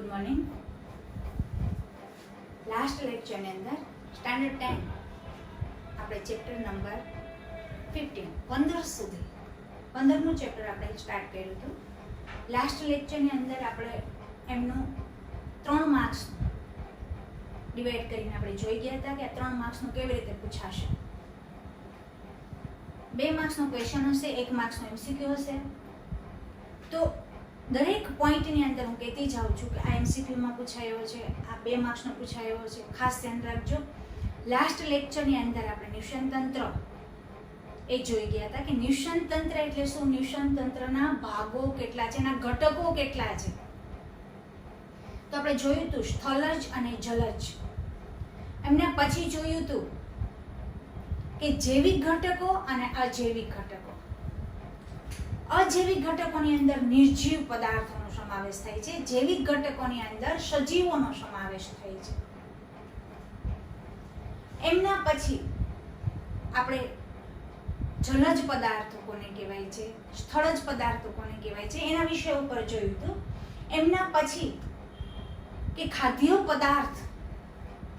Good morning. Last લેક્ચરની અંદર standard 10 આપણે chapter number 15 સુધી 15નું ચેપ્ટર આપણે સ્ટાર્ટ કર્યું હતું. લાસ્ટ લેક્ચરની અંદર આપણે એમનું 3 માર્ક્સ ડિવાઈડ કરીને આપણે જોઈ ગયા હતા કે આ 3 માર્ક્સનું કેવી રીતે પૂછાશે. 2 માર્ક્સનો ક્વેશ્ચન હશે, 1 માર્ક્સનો એમસીક્યુ હશે. તો દરેક પોઈન્ટની અંદર હું કહેતી જાઉં છું કે આ એમસીક્યુમાં પૂછાયો છે, આ 2 માર્ક્સનો પૂછાયો છે. ખાસ ધ્યાન રાખજો. લાસ્ટ લેક્ચરની અંદર આપણે નિવસન તંત્ર એ જોઈ ગયા હતા કે નિવસન તંત્ર એટલે શું, નિવસન તંત્રના ભાગો કેટલા છે, એના ઘટકો કેટલા છે. તો આપણે જોયું હતું સ્થલજ અને જલજ. એમના પછી જોયું હતું કે જૈવિક ઘટકો અને અજૈવિક ઘટકો. અજૈવિક ઘટકોની અંદર નિર્જીવ પદાર્થોનો સમાવેશ થાય છે, જૈવિક ઘટકોની અંદર સજીવોનો સમાવેશ થાય છે. એમના પછી આપણે જલજ પદાર્થો કોને કહેવાય છે, સ્થળજ પદાર્થો કોને કહેવાય છે, એના વિષય ઉપર જોયું હતું. એમના પછી કે ખાદ્ય પદાર્થ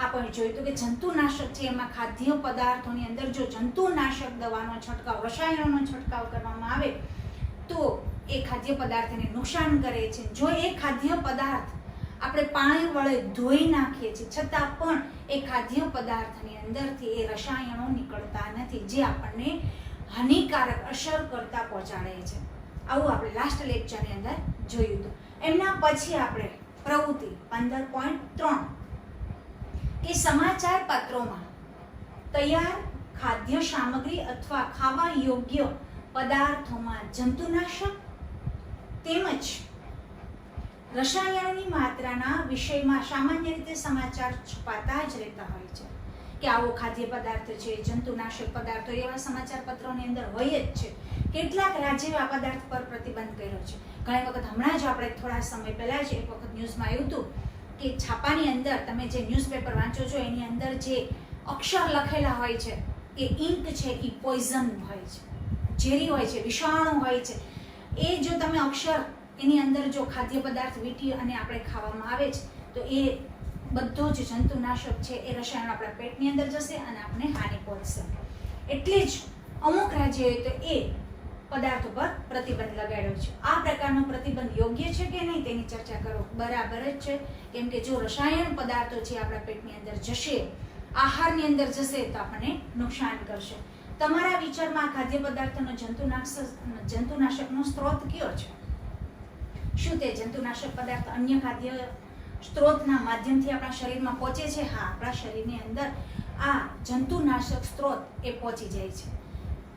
આપણે જોયું હતું કે જંતુનાશક છે, એમાં ખાદ્ય પદાર્થોની અંદર જો જંતુનાશક દવાનો છંટકાવ, રસાયણોનો છંટકાવ કરવામાં આવે તો એ ખાદ્ય પદાર્થને નુકસાન કરે છે. જો એ ખાદ્ય પદાર્થ આપણે પાણી વડે ધોઈ નાખીએ છીએ છતાં પણ એ ખાદ્ય પદાર્થની અંદરથી એ રસાયણો નીકળતા નથી, જે આપણને હાનિકારક અસર કરતા પહોંચાડે છે. આવું આપણે લાસ્ટ લેક્ચરની અંદર જોયું હતું. એમના પછી આપણે પ્રવૃત્તિ 15.3 કે સમાચાર પત્રોમાં તૈયાર ખાદ્ય સામગ્રી અથવા ખાવા યોગ્ય પદાર્થોમાં જંતુનાશક તેમજ રસાયણની માત્રાના વિષયમાં સામાન્ય રીતે સમાચાર છપાતા જ રહેતા હોય છે કે આવો ખાદ્ય પદાર્થ છે, જંતુનાશક પદાર્થો, એવા સમાચાર પત્રોની અંદર હોય જ છે. કેટલાક રાજ્યોએ આ પદાર્થ પર પ્રતિબંધ કર્યો છે. ઘણી વખત હમણાં જ આપણે થોડા સમય પહેલા જ એક વખત ન્યૂઝમાં આવ્યું હતું કે છાપાની અંદર તમે જે ન્યૂઝપેપર વાંચો છો એની અંદર જે અક્ષર લખેલા હોય છે એ ઇંક છે, એ પોઈઝન હોય છે, ઝેરી હોય છે, વિષાણુ હોય છે. એ જો તમે અક્ષર એની અંદર જો ખાદ્ય પદાર્થ વીંટી અને આપણે ખાવામાં આવે છે તો એ બધો જ જંતુનાશક છે, એ રસાયણ આપણા પેટની અંદર જશે અને આપણે હાનિ પહોંચશે. એટલે જ અમુક રાજ્યોએ તો એ પદાર્થો પર પ્રતિબંધ લગાડ્યો છે. આ પ્રકારનો પ્રતિબંધ યોગ્ય છે કે નહીં તેની ચર્ચા કરો. બરાબર જ છે, કેમ કે જો રસાયણ પદાર્થો છે આપણા પેટની અંદર જશે, આહારની અંદર જશે તો આપણને નુકસાન કરશે. તમારા વિચારમાં ખાદ્ય પદાર્થનો જંતુનાશકનો સ્ત્રોત કયો છે? શું તે જંતુનાશક પદાર્થ અન્ય ખાદ્ય સ્ત્રોતના માધ્યમથી આપણા શરીરમાં પહોંચે છે? હા, આપણા શરીરની અંદર આ જંતુનાશક સ્ત્રોત એ પહોંચી જાય છે.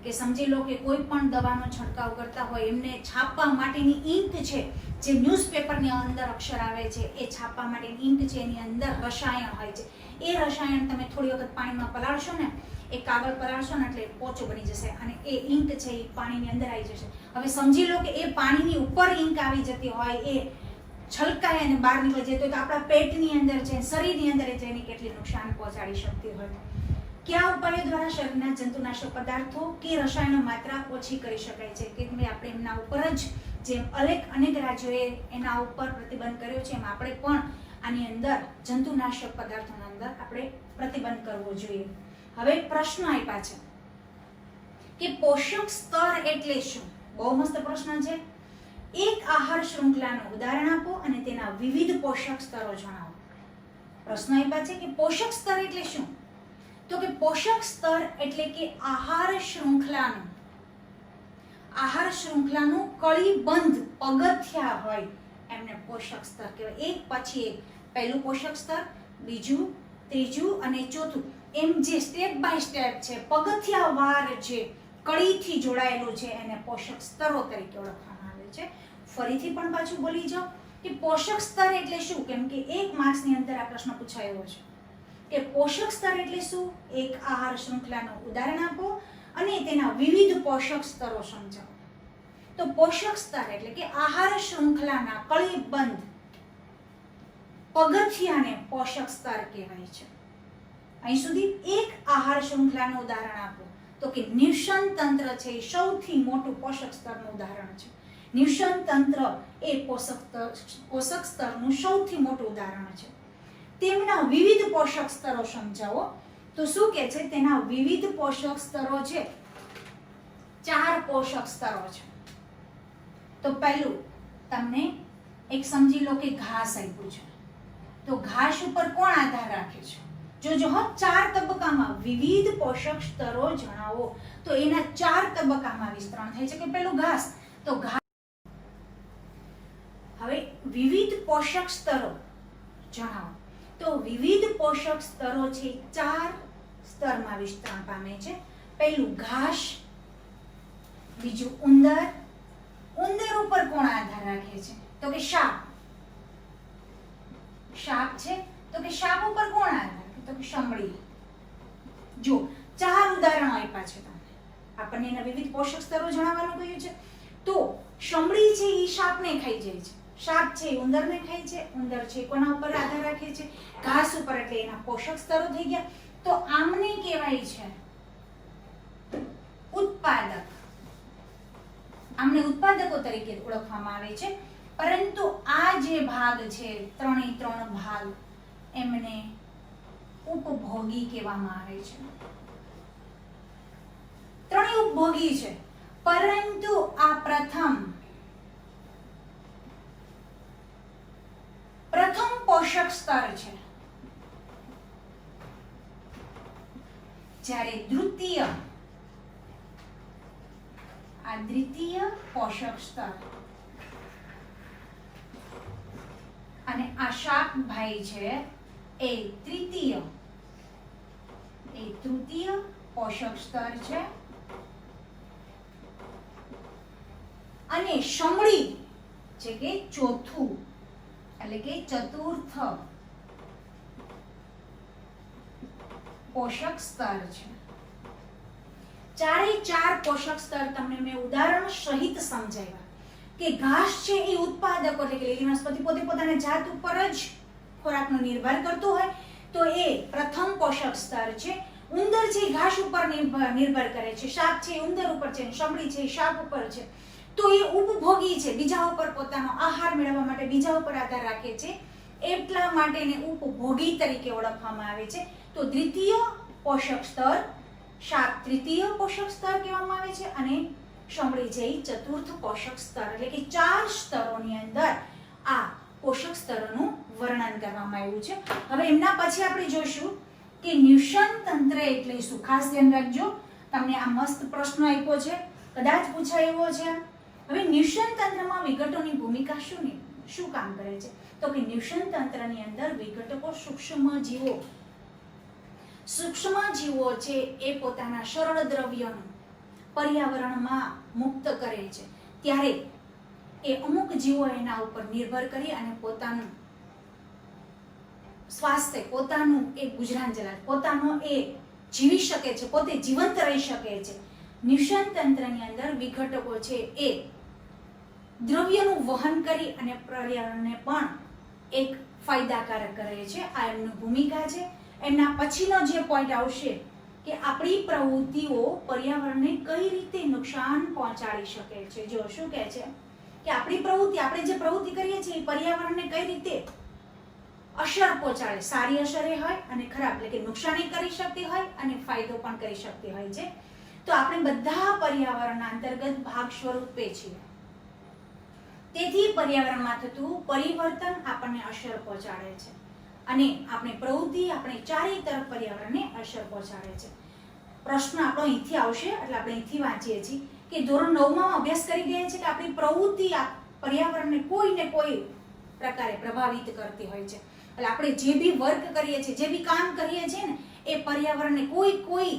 કે સમજી લો કે કોઈ પણ દવાનો છંટકાવ કરતા હોય, એમને છાપવા માટેની ઇંક છે, જે ન્યૂઝપેપરની અંદર અક્ષર આવે છે, એ છાપવા માટેની ઇંક છે, એની અંદર રસાયણ હોય છે. એ રસાયણ તમે થોડી વખત પાણીમાં પલાળશો ને, એ કાગળ પલાળશો ને એટલે પોચો બની જશે અને એ ઇંક છે એ પાણીની અંદર આવી જશે. હવે સમજી લો કે એ પાણીની ઉપર ઇંક આવી જતી હોય, એ છલકાય અને બહાર નીકળી જતી હોય તો આપણા પેટની અંદર છે, શરીરની અંદર જઈને કેટલી નુકસાન પહોંચાડી શકતી હોય. કયા ઉપાયો દ્વારા શરીરના જંતુનાશક પદાર્થો કે રસાયણો માત્રા ઓછી કરી શકાય છે? કે આપણે એમના ઉપર જ જેમ અનેક રાજ્યોએ એના ઉપર પ્રતિબંધ કર્યો છે, એમ આપણે પણ આની અંદર જંતુનાશક પદાર્થોના અંદર આપણે પ્રતિબંધ કરવો જોઈએ. હવે પ્રશ્ન આપ્યા છે કે પોષક સ્તર એટલે શું? બહુ મસ્ત પ્રશ્ન છે. એક આહાર શૃંખલાનું ઉદાહરણ આપો અને તેના વિવિધ પોષક સ્તરો જણાવો. પ્રશ્ન આપ્યા છે કે પોષક સ્તર એટલે શું? તો કે પોષક સ્તર એટલે કે આહાર શૃંખલાનું કળીબંધ પગથિયા હોય એમને પોષક સ્તર કહેવાય. એક પછી એક, પહેલું પોષક સ્તર, બીજું, ત્રીજું અને ચોથું, એમ જે સ્ટેપ બાય સ્ટેપ છે, પગથિયાવાર જે કળીથી જોડાયેલું છે એને પોષક સ્તરો તરીકે ઓળખવામાં આવે છે. ફરીથી પણ પાછું બોલી જાઓ કે પોષક સ્તર એટલે શું, કેમ કે 1 માર્ક્સની અંદર આ પ્રશ્ન પૂછાયો છે કે પોષક સ્તર એટલે શું? એક આહાર શૃંખલાનું ઉદાહરણ આપો અને તેના વિવિધ પોષક સ્તરો સમજાવો. તો પોષક સ્તર એટલે કે આહાર શૃંખલાના કળીબંધ પગથિયાને પોષક સ્તર કહેવાય છે. અહીં સુધી એક આહાર શૃંખલાનું ઉદાહરણ આપો તો કે નિવસન તંત્ર છે એ સૌથી મોટું પોષક સ્તરનું ઉદાહરણ છે. નિષન તંત્ર એ પોષક સ્તરનું સૌથી મોટું ઉદાહરણ છે. તેમના વિવિધ પોષક સ્તરો સમજાવો. તો શું કે છે, તેના વિવિધ પોષક સ્તરો છે, 4 પોષક સ્તરો છે. તો પહેલું તમને એક સમજી લો કે ઘાસ આપ્યું છે. તો ઘાસ ઉપર કોણ આધાર રાખે છે? જો 4 તબક્કામાં વિવિધ પોષક સ્તરો જણાવો. તો એના 4 તબક્કામાં વિસ્તરણ થાય છે. કે પેલું ઘાસ, તો હવે વિવિધ પોષક સ્તરો જણાવો. તો વિવિધ પોષક સ્તરો છે 4 સ્તરમાં વિસ્તરણ પામે છે. પહેલું ઘાસ, બીજું ઉંદર. ઉંદર ઉપર કોણ આધાર રાખે છે? તો કે સાપ. સાપ છે, તો કે સાપ ઉપર કોણ આધાર? તો કે શમડી. જો 4 ઉદાહરણો આપ્યા છે તમને. આપણને એના વિવિધ પોષક સ્તરો જણાવવાનું કહ્યું છે. તો શમડી છે એ સાપને ખાઈ જાય છે, સાપ છે એ ઉંદરને ખાય છે, ઉંદર છે કોના ઉપર આધાર રાખે છે? ઘાસ ઉપર. એટલે એના પોષક સ્તરો થઈ ગયા. તો આમને કહેવાય છે ઉત્પાદક. આમને ઉત્પાદકો તરીકે ઓળખવામાં આવે છે. પરંતુ આ જે ભાગ છે, 3 ભાગ, એમને ઉપભોગી કહેવામાં આવે છે. 3 ઉપભોગી છે, પરંતુ આ પ્રથમ પોષક સ્તર છે. જ્યારે દ્વિતીય પોષક સ્તર અને આ શાકભાઈ છે એ તૃતીય પોષક સ્તર છે. અને શમડી છે કે ચોથું, એટલે કે ચતુર્થ પોષક સ્તર છે. 4 પોષક સ્તર તમને મેં ઉદાહરણ સહિત સમજાવ્યા. કે ઘાસ છે એ ઉત્પાદકો, એટલે કે લીલી વનસ્પતિ પોતે પોતાના જાત ઉપર જ ખોરાકનો નિર્ભર કરતો હોય, તો એ પ્રથમ પોષક સ્તર છે. ઉંદર છે ઘાસ ઉપર નિર્ભર કરે છે, સાપ છે ઉંદર ઉપર છે, શમડી છે સાપ ઉપર છે. તો એ ઉપભોગી છે, બીજા ઉપર પોતાનો આહાર મેળવવા માટે બીજા ઉપર આધાર રાખે છે. એટલા માટે એને ઉપભોગી તરીકે ઓળખવામાં આવે છે. તો દ્વિતીય પોષક સ્તર, સાપ તૃતીય પોષક સ્તર કહેવામાં આવે છે, અને શમડી છે ચતુર્થ પોષક સ્તર. એટલે કે 4 સ્તરોની અંદર આ પોષક સ્તરોનું વર્ણન કરવામાં આવ્યું છે. હવે એમના પછી આપણે જોઈશું કે નિષન તંત્ર એટલે શું. ખાસ ધ્યાન રાખજો, તમને આ મસ્ત પ્રશ્ન આપ્યો છે, કદાચ પૂછાયો છે. હવે નિષન તંત્રમાં વિઘટોની ભૂમિકા શું કામ કરે છે? તો કે નિષન તંત્રની અંદર વિઘટકો સૂક્ષ્મ જીવો છે એ પોતાના સરળ દ્રવ્યોનું પર્યાવરણમાં મુક્ત કરે છે. ત્યારે એ અમુક જીવો એના ઉપર નિર્ભર કરી અને પોતાનું સ્વાસ્થ્ય, પોતાનું એ ગુજરાન ચલાવે, પોતાનો એ જીવી શકે છે, પોતે જીવંત રહી શકે છે. નિષન તંત્રની અંદર વિઘટકો છે એ દ્રવ્યનું વહન કરી અને પર્યાવરણને પણ એક ફાયદાકારક કરે છે. આ એમની ભૂમિકા છે. એમના પછીનો જે પોઈન્ટ આવશે કે આપણી પ્રવૃત્તિઓ પર્યાવરણને કઈ રીતે નુકસાન પહોંચાડી શકે છે. જો શું કહે છે કે આપણે જે પ્રવૃત્તિ કરીએ છીએ એ પર્યાવરણને કઈ રીતે અસર પહોંચાડે. સારી અસર એ હોય અને ખરાબ, એટલે કે નુકસાની કરી શકતી હોય અને ફાયદો પણ કરી શકતી હોય છે. તો આપણે બધા પર્યાવરણના અંતર્ગત ભાગ સ્વરૂપે છીએ. તેથી પર્યાવરણમાં થતું પરિવર્તન આપણને અસર પહોંચાડે છે અને આપણી પ્રવૃત્તિ આપણે ચારે તરફ પર્યાવરણને અસર પહોંચાડે છે. પ્રશ્ન આપણો અહીંથી આવશે, એટલે આપણે અહીંથી વાંચીએ છીએ કે ધોરણ 9માં અભ્યાસ કરી ગયા છે કે આપણી પ્રવૃત્તિ પર્યાવરણને કોઈ ને કોઈ પ્રકારે પ્રભાવિત કરતી હોય છે. એટલે આપણે જે બી વર્ક કરીએ છીએ, જે બી કામ કરીએ છીએ ને, એ પર્યાવરણને કોઈ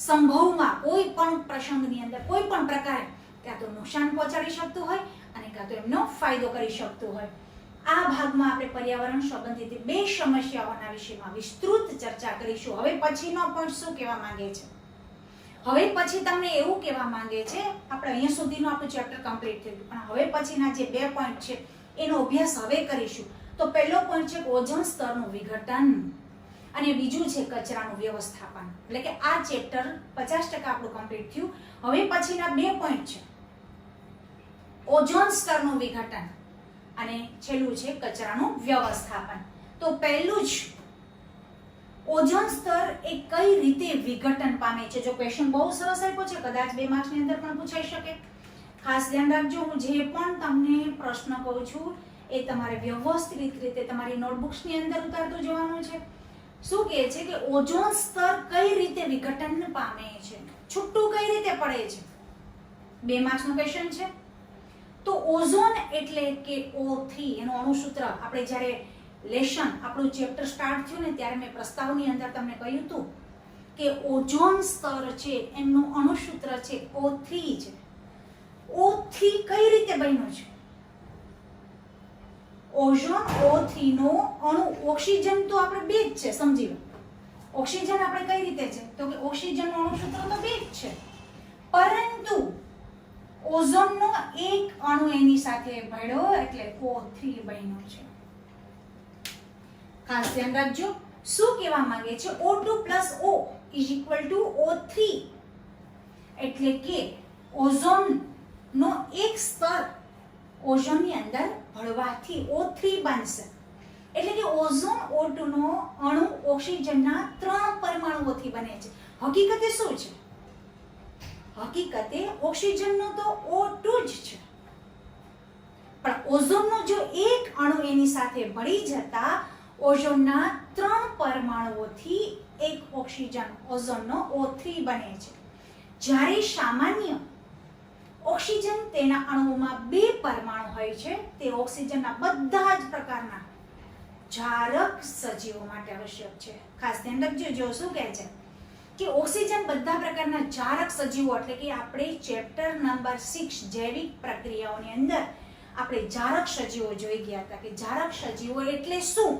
સંભવમાં, કોઈ પણ પ્રસંગની અંદર, કોઈ પણ પ્રકારે કાં તો નુકસાન પહોંચાડી શકતું હોય અને કાં તો એમનો ફાયદો કરી શકતું હોય. આ ભાગમાં આપણે પર્યાવરણ સંબંધિત 2 સમસ્યાઓના વિષયમાં વિસ્તૃત ચર્ચા કરીશું. હવે પછીનો પોઈન્ટ શું કહેવા માંગે છે? હવે પછી તમને એવું કહેવા માંગે છે, આપણે અહીંયા સુધીનું આપણું ચેપ્ટર કમ્પ્લીટ થયું, પણ હવે પછીના જે 2 પોઈન્ટ છે એનો અભ્યાસ હવે કરીશું. તો પહેલો પોઈન્ટ છે ઓઝોન સ્તરનું વિઘટન અને બીજું છે કચરાનું વ્યવસ્થાપન. એટલે કે આ ચેપ્ટર 50% આપણું કમ્પ્લીટ થયું. હવે પછીના 2 પોઈન્ટ છે ઓઝોન સ્તરનું વિઘટન અને છેલ્લું છે કચરાનું વ્યવસ્થાપન. તો પહેલું જ ઓઝોન સ્તર એ કઈ રીતે વિઘટન પામે છે. જો ક્વેશ્ચન બહુ સરસ આપ્યો છે, કદાચ 2 માર્ક્સની અંદર પણ પૂછાઈ શકે. ખાસ ધ્યાન રાખજો, હું જે પણ તમને પ્રશ્ન કહું છું એ તમારે વ્યવસ્થિત રીતે તમારી નોટબુક્સની અંદર ઉતારતું જવાનું છે. શું કહે છે કે ઓઝોન સ્તર કઈ રીતે વિઘટન પામે છે, છૂટું કઈ રીતે પડે છે. 2 માર્ક્સનો ક્વેશ્ચન છે. તો ઓઝોન એટલે કે O3 એનું અણુસૂત્ર આપણે જ્યારે લેશન આપણું ચેપ્ટર સ્ટાર્ટ થયું ને ત્યારે મેં પ્રસ્તાવની અંદર તમને કહ્યું હતું કે ઓઝોન સ્તર છે એમનું અણુસૂત્ર છે O3 છે. O3 કઈ રીતે બન્યું છે? ઓઝોન O3 નો અણુ ઓક્સિજન તો આપણે 2 જ છે, સમજી લો. ઓક્સિજન આપણે કઈ રીતે છે તો કે ઓક્સિજનનું અણુસૂત્ર તો 2 જ છે, પરંતુ ઓઝોનનો એક અણુ એની સાથે ભળ્યો એટલે O3 બન્યો છે. ખાસ ધ્યાન રાખજો, શું કહેવા માંગે છે? O2 O = O3 એટલે કે ઓઝોનનો એક સ્તર ઓઝોનની અંદર ભળવાથી O3 બનશે. એટલે કે ઓઝોન O2 નો અણુ ઓક્સિજનના 3 પરમાણુઓથી બને છે. હકીકતે શું છે? હકીકતે ઓક્સિજનનો તો O2 જ છે, પણ ઓઝોનનો જો એક અણુ એની સાથે ભળી જતા ઓઝોનના 3 પરમાણુઓથી એક ઓક્સિજન ઓઝોનનો O3 બને છે. જ્યારે સામાન્ય ઓક્સિજન તેના અણુઓમાં 2 પરમાણુ હોય છે. તે ઓક્સિજનના બધા જ પ્રકારના જારક સજીવો માટે આવશ્યક છે. ખાસ ધ્યાન રાખજો, જો શું કહે છે કે ઓક્સિજન બધા પ્રકારના જારક સજીવો, એટલે કે આપણે ચેપ્ટર નંબર 6 જૈવિક પ્રક્રિયાઓની અંદર આપણે જારક સજીવો જોઈ ગયા હતા કે જારક સજીવો એટલે શું.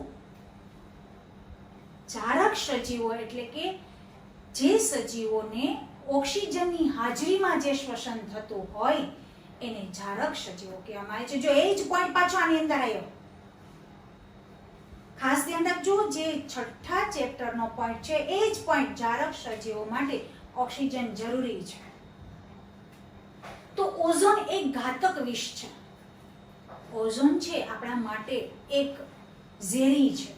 જારક સજીવો એટલે કે જે સજીવોને ઓક્સિજનની હાજરીમાં જે શ્વસન થતું હોય એને જારક સજીવો કહેવામાં આવે છે. જો એ જ પોઈન્ટ પાછો આની અંદર આવ્યો. ખાસ ધ્યાન રાખજો, જે 6થા ચેપ્ટરનો પોઈન્ટ છે એ જ પોઈન્ટ જારક સજીવો માટે ઓક્સિજન જરૂરી છે. તો ઓઝોન એક ઘાતક વિષ છે. ઓઝોન છે આપણા માટે એક ઝેરી છે,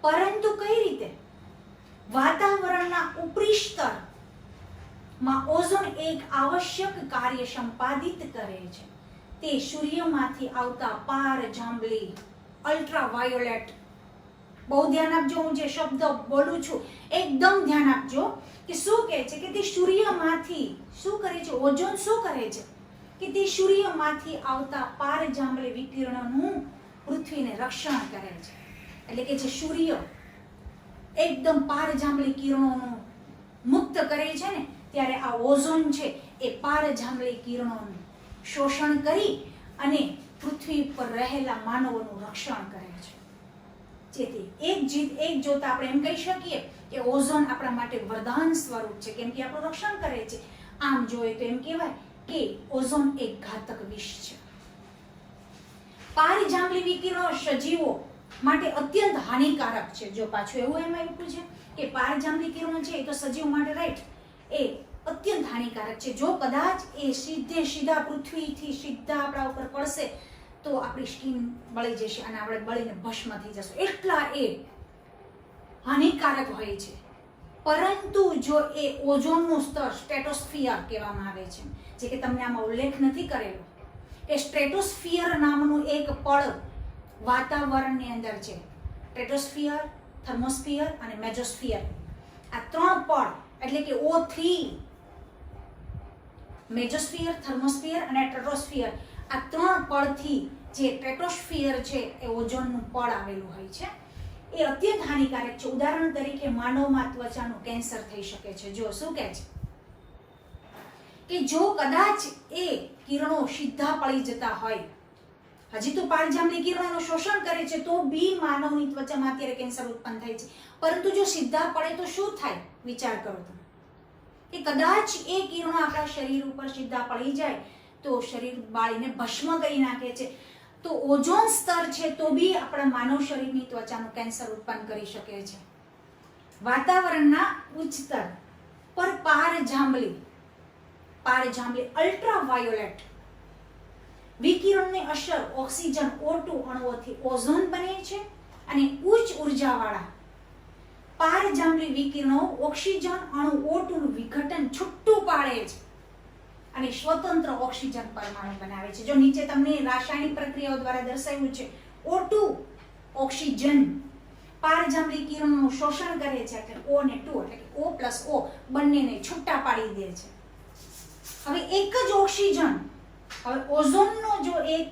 પરંતુ કઈ રીતે? વાતાવરણના ઉપરી સ્તરમાં ઓઝોન એક આવશ્યક કાર્ય સંપાદિત કરે છે. તે સૂર્યમાંથી આવતા પારજાંબલી અલ્ટ્રાવાયોલેટ, બહુ ધ્યાન આપજો, હું જે શબ્દ બોલું છું એકદમ ધ્યાન આપજો કે શું કહે છે કે તે સૂર્યમાંથી શું કરે છે? ઓઝોન શું કરે છે કે તે સૂર્યમાંથી આવતા પારજાંબલી વિકિરણોનું પૃથ્વીને રક્ષણ કરે છે. એટલે કે જે સૂર્ય એકદમ પારજાંબલી કિરણોનું મુક્ત કરે છે ને, ત્યારે આ ઓઝોન છે એ પારજાંબલી કિરણોનું શોષણ કરી અને પૃથ્વી પર રહેલા માનવોનું રક્ષણ કરે છે. જેથી એક જોતા આપણે એમ કહી શકીએ કે ઓઝોન આપણા માટે વરદાન સ્વરૂપ છે, કેમ કે આપણું રક્ષણ કરે છે. આમ જોઈએ તો એમ કહેવાય કે ઓઝોન એક ઘાતક વિષ છે. પારજાંબલી વિકિરણો સજીવો માટે અત્યંત હાનિકારક છે. જો પાછું એવું એમ આવ્યું છે કે પારજાંબલી કિરણો છે એ તો સજીવ માટે રાઈટ એ અત્યંત હાનિકારક છે. જો કદાચ એ સીધા પૃથ્વીથી સીધા આપણા ઉપર પડશે તો આપણી સ્કિન બળી જશે અને આપણે બળીને ભસ્મ થઈ જશું, એટલા એ હાનિકારક હોય છે. પરંતુ જો એ ઓઝોનનું સ્તર સ્ટ્રેટોસ્ફિયર કહેવામાં આવે છે, જે કે તમને આમાં ઉલ્લેખ નથી કરેલો, કે સ્ટ્રેટોસ્ફિયર નામનું એક પડ વાતાવરણની અંદર છે. સ્ટ્રેટોસ્ફિયર, થર્મોસ્ફિયર અને મેજોસ્ફિયર, આ 3 પડ એટલે કે O3, મેજોસ્ફિયર, થર્મોસ્ફિયર અને સ્ટ્રેટોસ્ફિયર, આ 3 પડથી જે સ્ટ્રેટોસ્ફિયર છે એ ઓઝોનનું પડ આવેલું હોય છે. એ અત્યંત હાનિકારક છે. ઉદાહરણ તરીકે માનવમાં ત્વચાનું કેન્સર થઈ શકે છે. જો શું કહે છે કે જો કદાચ એ કિરણો સીધા પડી જતા હોય, હજી તો પારજાંબલી કિરણોનું શોષણ કરે છે તો બી માનવની ત્વચામાં અત્યારે કેન્સર ઉત્પન્ન થાય છે, પરંતુ જો સીધા પડે તો શું થાય? વિચાર કરો તમે કે કદાચ એ કિરણો આપણા શરીર ઉપર સીધા પડી જાય તો શરીર બાળીને ભસ્મ કરી નાખે છે. તો ઓઝોન સ્તર છે તો બી આપણા માનવ શરીરની ત્વચાનું કેન્સર ઉત્પન્ન કરી શકે છે. વાતાવરણના ઉચ્ચ સ્તર પર પારજાંબલી અલ્ટ્રાવાયોલેટ વિકિરણની અસર ઓક્સિજન O2 અણુઓથી ઓઝોન બને છે અને ઉચ્ચ ઉર્જાવાળા પારજાંબલી વિકિરણો ઓક્સિજન અણુ O2 નું વિઘટન છૂટું પાડે છે અને સ્વતંત્ર ઓક્સિજન પરમાણુ બનાવે છે. જો નીચે તમને રાસાયણિક પ્રક્રિયાઓ દ્વારા દર્શાવ્યું છે, O2 ઓક્સિજન પારજાંબલી કિરણોનું શોષણ કરે છે એટલે O ને 2 એટલે કે O પ્લસ O બંનેને છૂટા પાડી દે છે. હવે એક જ ઓક્સિજન, હવે ઓઝોનનો જો એક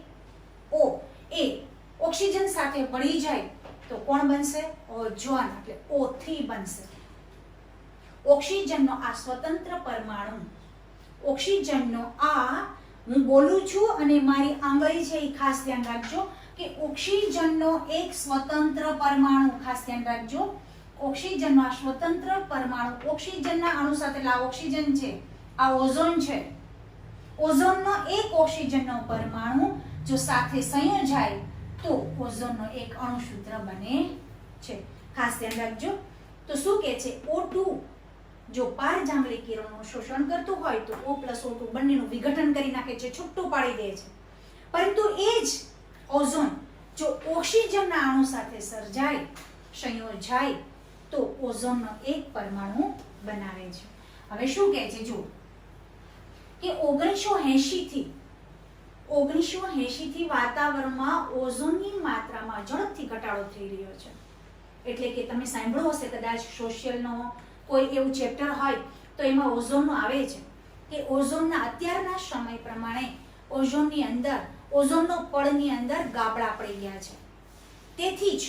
O એ ઓક્સિજન સાથે ભળી જાય તો કોણ બનશે? ઓઝોન એટલે O3 બનશે. ઓક્સિજનનો આ સ્વતંત્ર પરમાણુ, ઓક્સિજનનો આ હું બોલું છું અને મારી આંગળી છે એ ખાસ ધ્યાન રાખજો કે ઓક્સિજનનો એક સ્વતંત્ર પરમાણુ, ખાસ ધ્યાન રાખજો, ઓક્સિજનનો આ સ્વતંત્ર પરમાણુ, ઓક્સિજનના અણુ સાથે આ ઓક્સિજન છે, આ ઓઝોન છે, ઓઝોનનો એક ઓક્સિજનનો પરમાણુ જો સાથે સંયોજાય તો ઓઝોનનો એક અણુસૂત્ર બને છે. ખાસ ધ્યાન રાખજો. તો શું કહે છે? O2 જો પારજાંબલી કિરણોનું શોષણ કરતું હોય તો O પ્લસ O2 બંનેનું વિઘટન કરી નાખે છે, છૂટું પાડી દે છે. પરંતુ એ જ ઓઝોન જો ઓક્સિજનના અણુ સાથે સંયોજાય તો ઓઝોનનો એક પરમાણુ બનાવે છે. હવે શું કહે છે? જો કે 1980 થી વાતાવરણમાં ઓઝોનની માત્રામાં ઝડપથી ઘટાડો થઈ રહ્યો છે. એટલે કે તમે સાંભળ્યું હશે કદાચ સોશિયલનો કોઈ એવું ચેપ્ટર હોય તો એમાં ઓઝોનનું આવે છે કે ઓઝોનના અત્યારના સમય પ્રમાણે ઓઝોનની અંદર, ઓઝોનનો પડની અંદર ગાબડા પડી ગયા છે. તેથી જ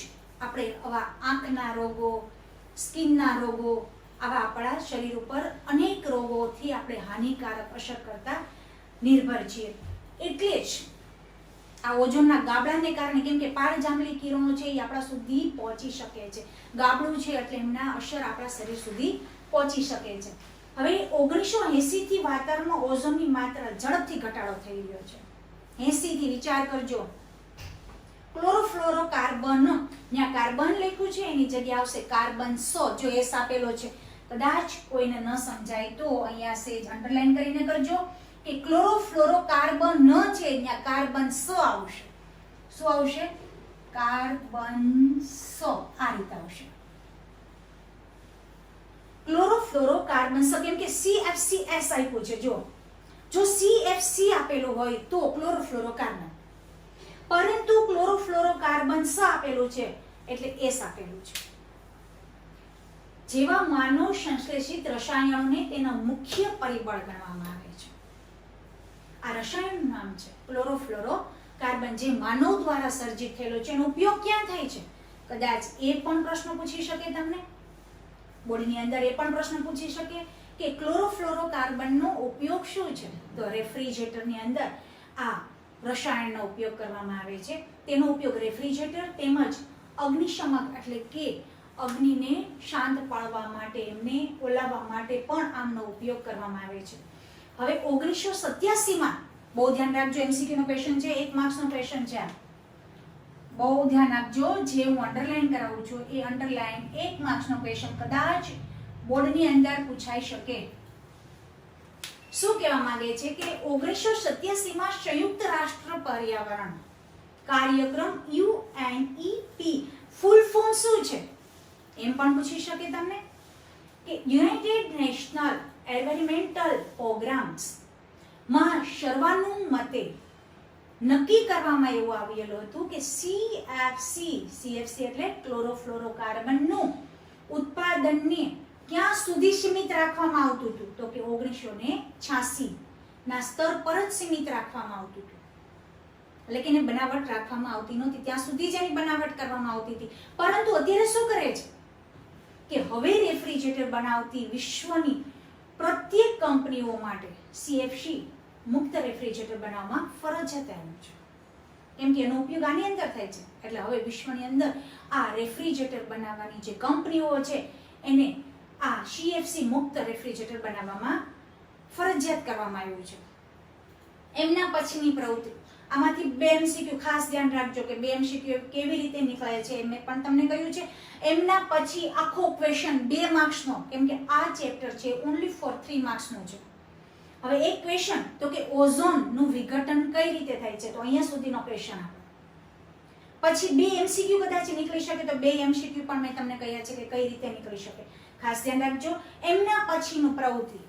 આપણે આવા આંખના રોગો, સ્કિનના રોગો, આવા આપણા શરીર ઉપર અનેક રોગોથી આપણે હાનિકારક અસર કરતા નિર્ભર છીએ. એટલે જ આ ઓઝોનના ગાબડાને કારણે, કેમ કે પારજાંબલી કિરણો છે એ આપણા સુધી પહોંચી શકે છે, ગાબડું છે એટલે એમના અસર આપણા શરીર સુધી પહોંચી શકે છે. હવે 1980 થી વાતાવરણમાં ઓઝોનની માત્રા ઝડપથી ઘટાડો થઈ રહ્યો છે. 80 થી વિચાર કરજો, ક્લોરોફ્લોરોકાર્બન, ત્યાં કાર્બન લખ્યું છે એની જગ્યાએ આવશે કાર્બન 100. જો S આપેલો છે, કદાચ કોઈને ન સમજાય તો અહીંયા સેજ અંડરલાઈન કરીને કરજો કે ક્લોરોફ્લોરોકાર્બન ન છે ત્યાં કાર્બન 100 આવશે. શું આવશે? કાર્બન 100 આ રીતે આવશે. ક્લોરોફ્લોરોકાર્બન 100 કેમ કે CFCS આપ્યું છે. જો CFC આપેલું હોય તો ક્લોરોફ્લોરોકાર્બન, પરંતુ ક્લોરોફ્લોરોકાર્બન 100 આપેલું છે એટલે S આપેલું છે. જેવા માનવ સંશ્લેષિત રસાયણોને તેના મુખ્ય પરિબળ ગણવામાં આવે છે. આ રસાયણનું નામ છે ક્લોરોફ્લોરોકાર્બન, જે માનવ દ્વારા સર્જિત થયેલો છે. એનો ઉપયોગ ક્યાં થાય છે? કદાચ એ પણ પ્રશ્ન પૂછી શકે તમને બોર્ડની અંદર, એ પણ પ્રશ્ન પૂછી શકે કે ક્લોરોફ્લોરોકાર્બનનો ઉપયોગ શું છે? તો રેફ્રિજરેટરની અંદર આ રસાયણનો ઉપયોગ કરવામાં આવે છે. તેનો ઉપયોગ રેફ્રિજરેટર તેમજ અગ્નિશમક એટલે કે અગ્નિને શાંત પાડવા માટે, એમને ઓલાવવા માટે પણ આમનો ઉપયોગ કરવામાં આવે છે. હવે 1987માં બહુ ધ્યાન રાખજો, MCQ નો ક્વેશ્ચન છે, 1 માર્ક્સનો ક્વેશ્ચન છે. બહુ ધ્યાન આપજો, જે હું અંડરલાઈન કરાવું છું એ અંડરલાઈન 1 માર્ક્સનો ક્વેશ્ચન કદાચ બોર્ડની અંદર પૂછાઈ શકે. શું કહેવા માંગે છે કે 1987માં સંયુક્ત રાષ્ટ્ર પર્યાવરણ કાર્યક્રમ UNEP ફૂલ ફોર્મ શું છે એમ પણ પૂછી શકે તમને કે યુનાઇટેડ નેશનલ એન્વાયરમેન્ટલ પ્રોગ્રામ્સ માં સર્વાનુમતે નક્કી કરવામાં એવું આવેલું હતું કે CFC એટલે ક્લોરોફ્લોરોકાર્બનનું ઉત્પાદનને ક્યાં સુધી સીમિત રાખવામાં આવતું હતું? તો કે 1986 ના સ્તર પર જ સીમિત રાખવામાં આવતું હતું. એટલે કે એને બનાવટ રાખવામાં આવતી નહોતી, ત્યાં સુધી જ એની બનાવટ કરવામાં આવતી હતી. પરંતુ અત્યારે શું કરે છે કે હવે રેફ્રિજરેટર બનાવતી વિશ્વની પ્રત્યેક કંપનીઓ માટે CFC મુક્ત રેફ્રિજરેટર બનાવવામાં ફરજિયાત આવ્યું છે. કેમ કે એનો ઉપયોગ આની અંદર થાય છે. એટલે હવે વિશ્વની અંદર આ રેફ્રિજરેટર બનાવવાની જે કંપનીઓ છે એને આ CFC મુક્ત રેફ્રિજરેટર બનાવવામાં ફરજિયાત કરવામાં આવ્યું છે. એમના પછીની પ્રવૃત્તિ, આમાંથી 2 MCQ ખાસ ધ્યાન રાખજો કે 2 MCQ કેવી રીતે નીકળે છે મેં પણ તમને કહ્યું છે. એમના પછી આખો ક્વેશ્ચન 2 માર્ક્સનો, કેમ કે આ ચેપ્ટર છે ઓન્લી ફોર 3 માર્ક્સનો છે. હવે એક ક્વેશ્ચન તો કે ઓઝોનનું વિઘટન કઈ રીતે થાય છે, તો અહીંયા સુધીનો ક્વેશ્ચન આપો. પછી 2 MCQ કદાચ નીકળી શકે, તો 2 MCQ પણ મેં તમને કહ્યા છે કે કઈ રીતે નીકળી શકે. ખાસ ધ્યાન રાખજો. એમના પછીનું પ્રવૃત્તિ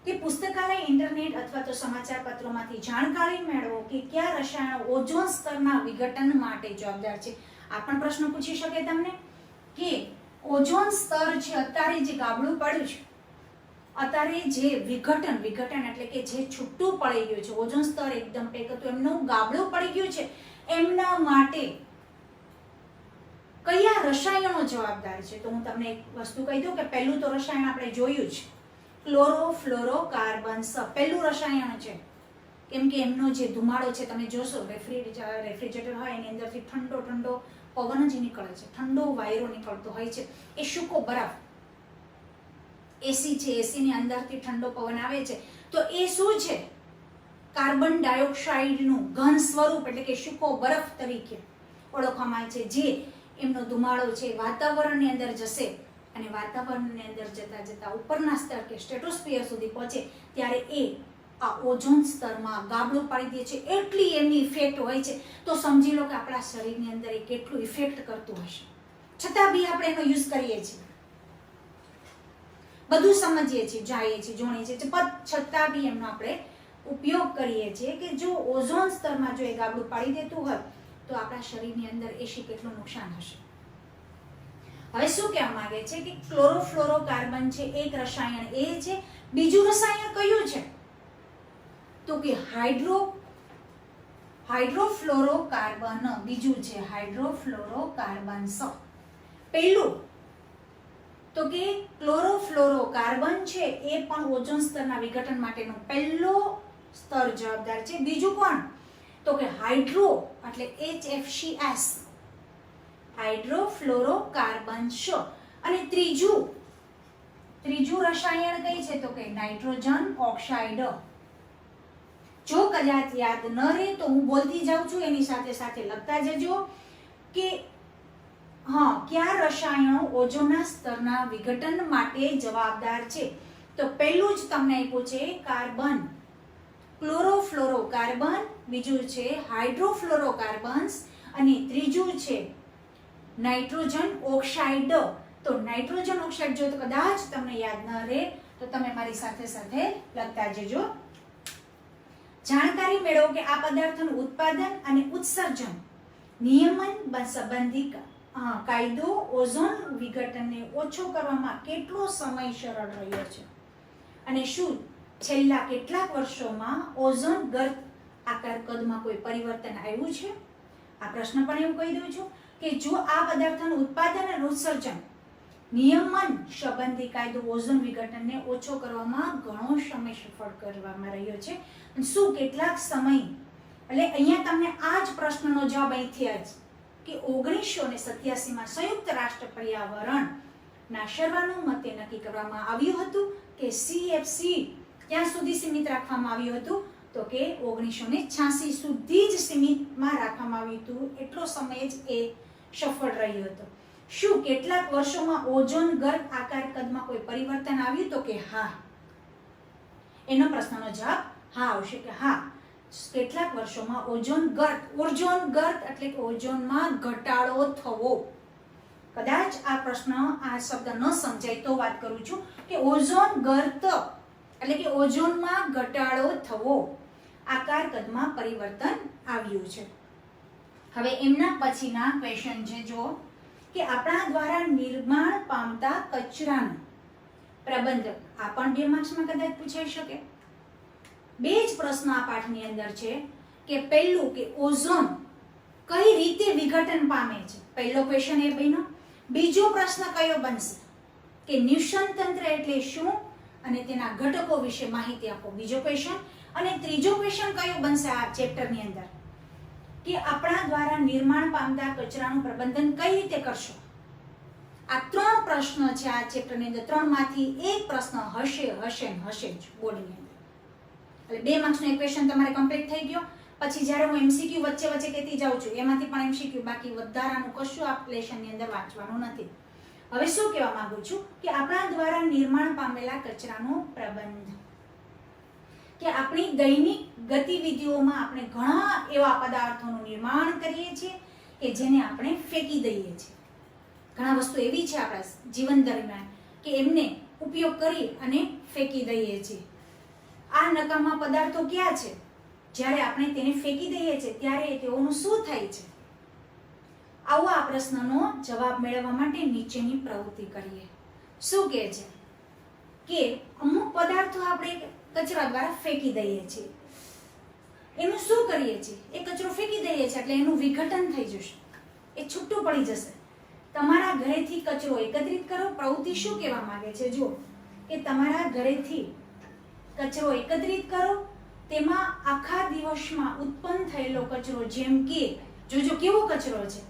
કે પુસ્તકાલય, ઇન્ટરનેટ અથવા તો સમાચાર પત્રોમાંથી જાણકારી મેળવો કે કયા રસાયણો ઓઝોન સ્તરના વિઘટન માટે જવાબદાર છે. આ પણ પ્રશ્ન પૂછી શકે તમને કે ઓઝોન સ્તર છે અત્યારે જે ગાબડું પડ્યું છે, અત્યારે જે વિઘટન એટલે કે જે છૂટું પડી ગયું છે, ઓઝોન સ્તર એકદમ પેક હતું, એમનું ગાબડું પડી ગયું છે, એમના માટે કયા રસાયણો જવાબદાર છે. તો હું તમને એક વસ્તુ કહી દઉં કે પહેલું તો રસાયણ આપણે જોયું છે, ક્લોરોફ્લોરોકાર્બન્સ. પહેલું રસાયણ છે, કેમ કે એમનો જે ધુમાડો છે તમે જોશો, રેફ્રિજરેટર હોય એની અંદરથી ઠંડો પવન જ નીકળે છે, ઠંડો વાયરો નીકળતો હોય છે, એ સૂકો બરફ. એસી છે, એસીની અંદરથી ઠંડો પવન આવે છે, તો એ શું છે, કાર્બન ડાયોક્સાઇડનું ઘન સ્વરૂપ એટલે કે સૂકો બરફ તરીકે ઓળખવામાં આવે છે. જે એમનો ધુમાડો છે વાતાવરણની અંદર જશે અને વાતાવરણની અંદર જતા ઉપરના સ્તર કે સ્ટ્રેટોસ્ફિયર સુધી પહોંચે ત્યારે એ આ ઓઝોન સ્તરમાં ગાબડું પાડી દે છે. એટલી એમની ઇફેક્ટ હોય છે, તો સમજી લો કે આપણા શરીરની અંદર એ કેટલું ઇફેક્ટ કરતું હશે. છતાં બી આપણે એનો યુઝ કરીએ છીએ, બધું સમજીએ છીએ, જાણીએ છીએ, જોણીએ છીએ, છતાં બી એમનો આપણે ઉપયોગ કરીએ છીએ કે જો ઓઝોન સ્તરમાં જો એ ગાબડું પાડી દેતું હોય તો આપણા શરીરની અંદર એસી કેટલું નુકસાન હશે. હવે શું કહેવા માંગે છે કે ક્લોરોફ્લોરોકાર્બન છે એક રસાયણ એ છે. બીજું રસાયણ કયું છે, તો કે હાઇડ્રોફ્લોરોકાર્બન. બીજું છે હાઇડ્રોફ્લોરોકાર્બન્સ. પહેલું તો કે ક્લોરોફ્લોરોકાર્બન છે એ પણ ઓઝોન સ્તરના વિઘટન માટેનો પહેલો સ્તર જવાબદાર છે. બીજું કોણ, તો કે હાઇડ્રો એટલે HFCS, હાઇડ્રોફ્લોરોકાર્બન્સ. અને ત્રીજું રસાયણ કઈ છે, તો કે નાઇટ્રોજન ઓક્સાઇડ. જો કદાચ યાદ ન રહે તો હું બોલતી જાઉં છું, એની સાથે સાથે લખતા જજો કે કયા રસાયણો ઓઝોનના સ્તરના વિઘટન માટે જવાબદાર છે. તો પહેલું જ તમને આપ્યું છે કાર્બન, ક્લોરોફ્લોરોકાર્બન, બીજું છે હાઇડ્રોફ્લોરોકાર્બન્સ અને ત્રીજું છે નાઇટ્રોજન ઓક્સાઇડ. તો નાઇટ્રોજન ઓક્સાઇડ જો કદાચ તમને યાદ ન રહે તો તમે મારી સાથે સાથે લખતા જજો. જાણકારી મેળવો કે આ પદાર્થનું ઉત્પાદન અને ઉત્સર્જન નિયમન સંબંધી કાયદો ઓઝોન વિઘટનને ઓછો કરવામાં કેટલો સમય સરળ રહ્યો છે અને શું છેલ્લા કેટલાક વર્ષોમાં ઓઝોન ગર્ત આકાર કદમાં કોઈ પરિવર્તન આવ્યું છે. આ પ્રશ્ન પણ એવું કહી દઉં છું કે જો આ પદાર્થનું ઉત્પાદન અને ઉત્સર્જન નિયમન સંબંધી કાયદો ઓઝોન વિઘટનને ઓછો કરવામાં ઘણો સમય સફળ કરવામાં રહ્યો છે. શું કેટલાક સમય, એટલે અહીંયા તમને આ જ પ્રશ્નનો જવાબ અહીંથી જ કે 1987માં સંયુક્ત રાષ્ટ્ર પર્યાવરણના સર્વાનુમતે નક્કી કરવામાં આવ્યું હતું કે CFC ક્યાં સુધી સીમિત રાખવામાં આવ્યું હતું, તો કે 1986 સુધી જ સીમિતમાં રાખવામાં આવ્યું હતું. એટલો સમય જ એ સફળ રહ્યો હતો. શું કેટલાક વર્ષોમાં ઓઝોન ગર્ત આકાર કદમાં કોઈ પરિવર્તન આવ્યું, તો કે હા. એનો પ્રશ્નનો જવાબ હા આવશે કે હા, કેટલાક વર્ષોમાં ઓઝોન ગર્ત એટલે કે ઓઝોનમાં ઘટાડો થવો. કદાચ આ પ્રશ્ન આ શબ્દ ન સમજાય તો વાત કરું છું કે ઓઝોન ગર્ત એટલે કે ઓઝોનમાં ઘટાડો થવો, આકાર કદમાં પરિવર્તન આવ્યું છે. હવે એમના પછીના ક્વેશ્ચન છે જો કે આપણા દ્વારા નિર્માણ પામતા કચરાનું પ્રબંધન. આ પણ 2 માર્ક્સમાં કદાચ પૂછાઈ શકે. 2 જ પ્રશ્ન આ પાઠની અંદર છે કે પહેલું કે ઓઝોન કઈ રીતે વિઘટન પામે છે, પહેલો ક્વેશ્ચન એ બન્યો. બીજો પ્રશ્ન કયો બનશે કે નિવસન તંત્ર એટલે શું અને તેના ઘટકો વિશે માહિતી આપો, બીજો ક્વેશ્ચન. અને ત્રીજો ક્વેશ્ચન કયો બનશે આ ચેપ્ટરની અંદર કે આપણા દ્વારા નિર્માણ પામતા કચરાનું પ્રબંધન કઈ રીતે કરશો. આ 3 પ્રશ્ન છે આ ચેપ્ટરની અંદર. 3 માંથી એક પ્રશ્ન હશે જ બોર્ડની અંદર. એટલે 2 માર્ક્સનો એક ક્વેશ્ચન તમારે કમ્પ્લીટ થઈ ગયો. પછી જ્યારે હું MCQ વચ્ચે કહેતી જાઉં છું એમાંથી પણ MCQ, બાકી વધારાનું કશું આ લેશનની અંદર વાંચવાનું નથી. હવે શું કહેવા માંગુ છું કે આપણા દ્વારા નિર્માણ પામેલા કચરાનો પ્રબંધ. કે આપણી દૈનિક ગતિવિધિઓમાં આપણે ઘણા એવા પદાર્થોનું નિર્માણ કરીએ છીએ કે જેને આપણે ફેંકી દઈએ છીએ. ઘણા વસ્તુ એવી છે આપણા જીવન દરમિયાન કે એમને ઉપયોગ કરી અને ફેંકી દઈએ છીએ. આ નકામા પદાર્થો ક્યાં છે? જ્યારે આપણે તેને ફેંકી દઈએ છીએ ત્યારે તેઓનું શું થાય છે? આવો આ પ્રશ્નનો જવાબ મેળવવા માટે નીચેની પ્રવૃત્તિ કરીએ. શું કહે છે કે અમુક પદાર્થો આપણે કચરા દ્વારા ફેંકી દઈએ છીએ. એનું શું કરીએ છીએ? એ કચરો ફેંકી દઈએ છીએ એટલે એનું વિઘટન થઈ જશે, એ છૂટું પડી જશે. તમારા ઘરેથી કચરો એકત્રિત કરો. પ્રવૃત્તિ શું કહેવા માંગે છે? જો કે તમારા ઘરેથી કચરો એકત્રિત કરો, તેમાં આખા દિવસમાં ઉત્પન્ન થયેલો કચરો, જેમ કે જોજો કેવો કચરો છે,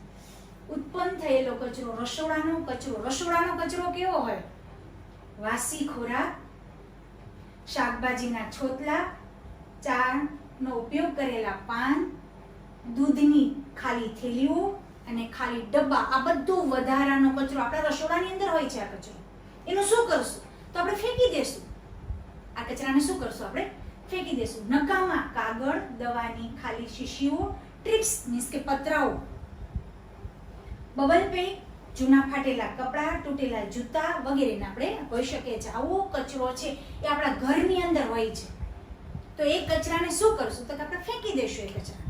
ઉત્પન્ન થયેલો કચરો, રસોડાનો કચરો. રસોડાનો કચરો કેવો હોય? વાસી ખોરાક, શાકભાજીના છોતલા, ચાનો ઉપયોગ કરેલા પાન, દૂધની ખાલી થેલીઓ અને ખાલી ડબ્બા, આ બધો વધારાનો કચરો આપણા રસોડાની અંદર હોય છે. આ કચરો એનું શું કરશું? તો આપણે ફેંકી દેશું. આ કચરાને શું કરશું? આપણે ફેંકી દેશું. નકામા કાગળ, દવાની ખાલી શીશીઓ, ટ્રિપ્સ મીન્સ કે પતરાઓ, બબલ પેન, જૂના ફાટેલા કપડાં, તૂટેલા જૂતા વગેરેને આપણે હોઈ શકે છે. આવો કચરો છે એ આપણા ઘરની અંદર હોય છે. તો એ કચરાને શું કરશું? તો આપણે ફેંકી દેશું. એ કચરાને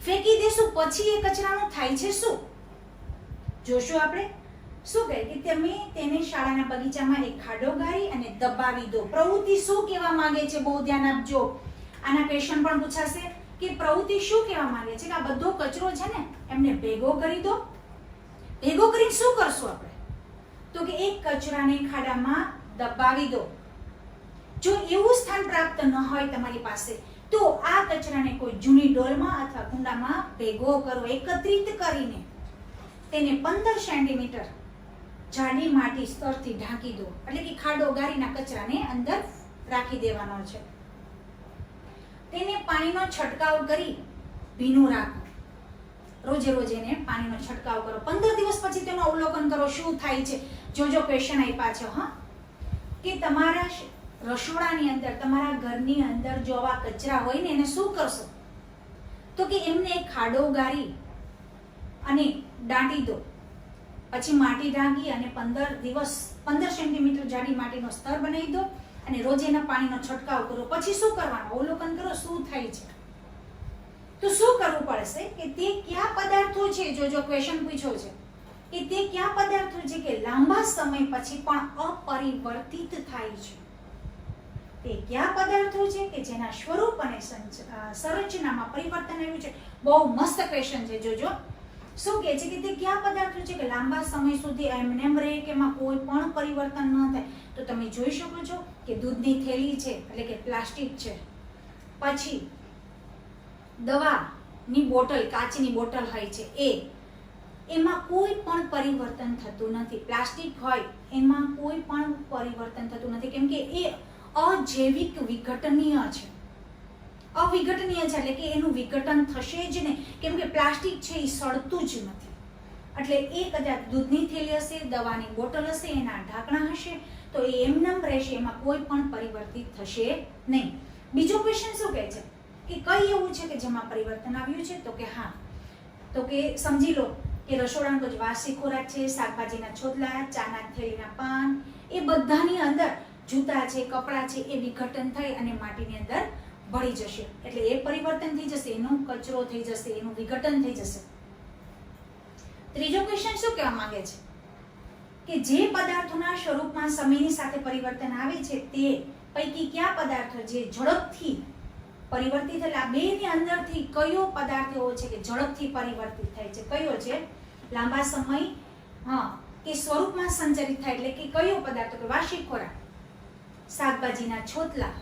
ફેંકી દેશું. પછી એ કચરાનું થાય છે શું? જોશું આપણે. શું કહે કે તમે તેને શાળાના બગીચામાં એક ખાડો ગાળી અને દબાવી દો. પ્રવૃત્તિ શું કહેવા માંગે છે? બહુ ધ્યાન આપજો. આના ક્વેશ્ચન પણ પૂછાશે કે પ્રવૃત્તિ શું કહેવા માંગે છે? કે આ બધો કચરો છે ને એમને ભેગો કરી દો. ભેગો કરીને શું કરશું આપણે? તો કે એક કચરાને ખાડામાં દબાવી દો. જો એવું સ્થાન પ્રાપ્ત ન હોય તમારી પાસે તો આ કચરાને કોઈ જૂની ડોલમાં અથવા કુંડામાં ભેગો કરો. એકત્રિત કરીને તેને 15 સેન્ટીમીટર જાડી માટી સ્તરથી ઢાંકી દો. એટલે કે ખાડો ગાળીના કચરાને અંદર રાખી દેવાનો છે. તેને પાણીનો છંટકાવ કરી ભીનું રાખો. રોજે રોજ એને પાણીનો છંટકાવ કરો. 15 દિવસ પછી તેનું અવલોકન કરો શું થાય છે. જોજો ક્વેશ્ચન આપ્યા છે હા, કે તમારા રસોડાની અંદર, તમારા ઘરની અંદર જો આવા કચરા હોય ને એને શું કરશો? તો કે એમને એક ખાડો ગાળી અને દાટી દો. પછી માટી ઢાંકી અને 15 દિવસ 15 સેન્ટીમીટર જાડી માટીનો સ્તર બનાવી દો અને રોજ એના પાણીનો છંટકાવ કરો. પછી શું કરવાનું? અવલોકન કરો શું થાય છે. તો શું કરવું પડશે કે તે કયા પદાર્થો છે, જો ક્વેશ્ચન પૂછ્યો છે કે તે કયા પદાર્થો છે કે લાંબા સમય પછી પણ અપરિવર્તિત થાય છે. તે કયા પદાર્થો છે કે જેના સ્વરૂપ અને સંરચનામાં પરિવર્તન આવ્યું છે. બહુ મસ્ત ક્વેશ્ચન છે. જોજો શું કહે છે કે તે કયા પદાર્થો છે કે લાંબા સમય સુધી એમનેમ રહે કે એમાં કોઈ પણ પરિવર્તન ન થાય. તો તમે જોઈ શકો છો કે દૂધની થેલી છે એટલે કે પ્લાસ્ટિક છે, પછી દવાની બોટલ, કાચની બોટલ હોય છે એમાં કોઈ પણ પરિવર્તન થતું નથી. પ્લાસ્ટિક હોય એમાં કોઈ પણ પરિવર્તન થતું નથી કેમ કે એ અજૈવિક વિઘટનીય છે. અવિઘટનીય છે એટલે કે એનું વિઘટન થશે જ નહીં કેમ કે પ્લાસ્ટિક છે એ સડતું જ નથી. એટલે એ કદાચ દૂધની થેલી હશે, દવાની બોટલ હશે, એના ઢાંકણા હશે તો એ એમનેમ રહેશે, એમાં કોઈ પણ પરિવર્તિત થશે નહીં. બીજો ક્વેશ્ચન શું કહે છે કે કઈ એવું છે કે જેમાં પરિવર્તન આવ્યું છે? તો કે હા, તો કે સમજી લો કે રસોડાનો કોઈ વાસી ખોરાક છે, શાકભાજીના છોતલા, ચાના થેલીના પાન, એ બધાની અંદર જૂતા છે, કપડાં છે, એ વિઘટન થઈ અને માટીની અંદર ભળી જશે. એટલે એ પરિવર્તન થઈ જશે, એનો કચરો થઈ જશે, એનું વિઘટન થઈ જશે. ત્રીજો ક્વેશ્ચન શું કહેવા માંગે છે કે જે પદાર્થોના સ્વરૂપમાં સમયની સાથે પરિવર્તન આવે છે તે પૈકી કયા પદાર્થો જે ઝડપથી પરિવર્તિત થાય? આ બેની અંદરથી કયો પદાર્થ એવો છે કે ઝડપથી પરિવર્તિત થાય છે? કયો છે? લાંબા સમય કે સ્વરૂપમાં સંચરિત થાય એટલે કે કયો પદાર્થ? કે વાર્ષિક ખોરાક, શાકભાજીના છોતલા,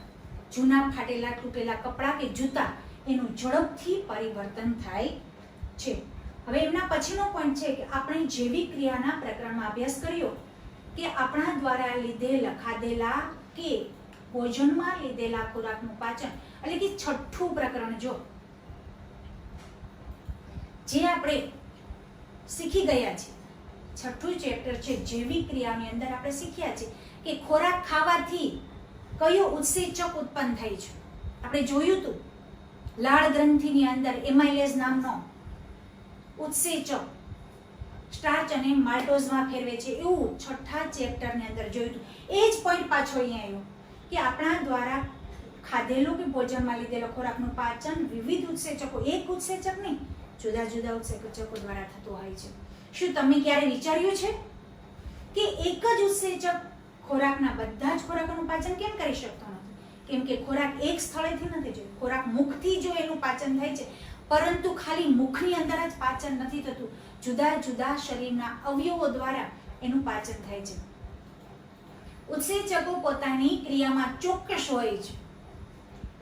જૂના ફાટેલા તૂટેલા કપડાં કે જૂતા, એનું ઝડપથી પરિવર્તન થાય છે. હવે એમના પછીનો પોઈન્ટ છે કે આપણે જૈવિક ક્રિયાના પ્રકરણમાં અભ્યાસ કર્યો કે આપણા દ્વારા લીધેલા, ખાધેલા કે ભોજનમાં લીધેલા ખોરાકનું પાચન, એટલે કે છઠ્ઠું પ્રકરણ જો જે આપણે શીખી ગયા છે, છઠ્ઠું ચેપ્ટર છે જૈવિક ક્રિયાની અંદર આપણે શીખ્યા છે કે ખોરાક ખાવાથી કયો ઉત્સેચક ઉત્પન્ન થાય છે. આપણે જોયું હતું લાળ ગ્રંથિની અંદર એમાઇલેઝ નામનો ઉત્સેચક સ્ટાર્ચ અને માલ્ટોઝમાં ફેરવે છે, એવું 6થા ચેપ્ટરની અંદર જોયું હતું. એ જ પોઈન્ટ પાછો અહીંયા આવ્યો કે આપણા દ્વારા ખાધેલું કે ભોજનમાં લીધેલો ખોરાકનું પાચન વિવિધ ઉત્સેચકો, એક ઉત્સેચક નહીં, જુદા જુદા ઉત્સેચકો દ્વારા થતું હોય છે. શું તમે ક્યારે વિચાર્યું છે કે એક જ ઉત્સેચક ખોરાકના બધા જ ખોરાકોનું પાચન કેમ કરી શકતો નથી? કેમ કે ખોરાક એક સ્થળેથી નથી જોયું. ખોરાક મુખથી જો એનું પાચન થાય છે, પરંતુ ખાલી મુખની અંદર જ પાચન નથી થતું, જુદા જુદા શરીરના અવયવો દ્વારા એનું પાચન થાય છે. ઉત્સેચકો પોતાની ક્રિયામાં ચોક્કસ હોય છે,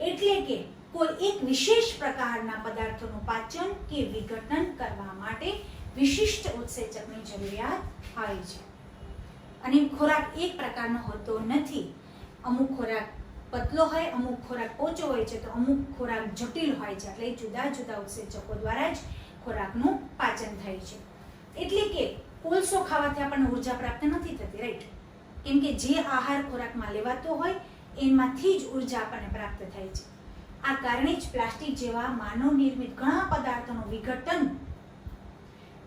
એટલે કે કોઈ એક વિશેષ પ્રકારના પદાર્થોનું પાચન કે વિઘટન કરવા માટે વિશિષ્ટ ઉત્સેચકની જરૂરિયાત હોય છે. અને ખોરાક એક પ્રકારનો હોતો નથી. અમુક ખોરાક પતલો હોય, અમુક ખોરાક પોચો હોય છે, તો અમુક ખોરાક જટિલ હોય છે. એટલે જુદા જુદા ઉત્સેચકો દ્વારા જ ખોરાકનું પાચન થાય છે. એટલે કે કોલસો ખાવાથી આપણને ઉર્જા પ્રાપ્ત નથી થતી, રાઈટ? કેમ કે જે આહાર ખોરાકમાં લેવાતો હોય એમાંથી જ ઉર્જા આપણને પ્રાપ્ત થાય છે. આ કારણે જ પ્લાસ્ટિક જેવા માનવ નિર્મિત ઘણા પદાર્થોનું વિઘટન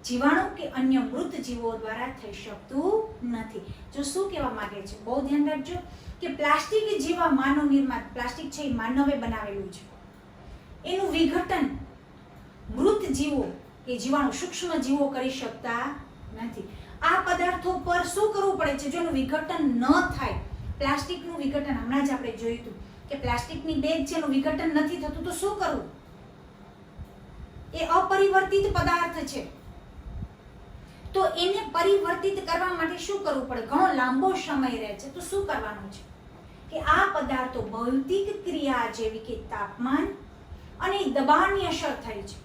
જીવાણુ કે અન્ય મૃત જીવો દ્વારા થઈ શકતું નથી. જો શું કહેવા માંગે છે, બહુ ધ્યાન રાખજો કે પ્લાસ્ટિક જેવા માનવ નિર્મિત, પ્લાસ્ટિક છે એ માનવે બનાવેલું છે, એનું વિઘટન મૃત જીવો કે જીવાણુ સૂક્ષ્મ જીવો કરી શકતા નથી. આ પદાર્થો પર શું કરવું પડે છે? જો એનું વિઘટન ન થાય, પ્લાસ્ટિકનું વિઘટન હમણાં જ આપણે જોયું હતું કે પ્લાસ્ટિકની બેગ છે એનું વિઘટન નથી થતું, તો શું કરવું? એ અપરિવર્તિત પદાર્થ છે, તો એને પરિવર્તિત કરવા માટે શું કરવું પડે? ઘણો લાંબો સમય રહે છે. તો શું કરવાનું છે કે આ પદાર્થો ભૌતિક ક્રિયા જેવી કે તાપમાન અને દબાણની અસર થાય છે,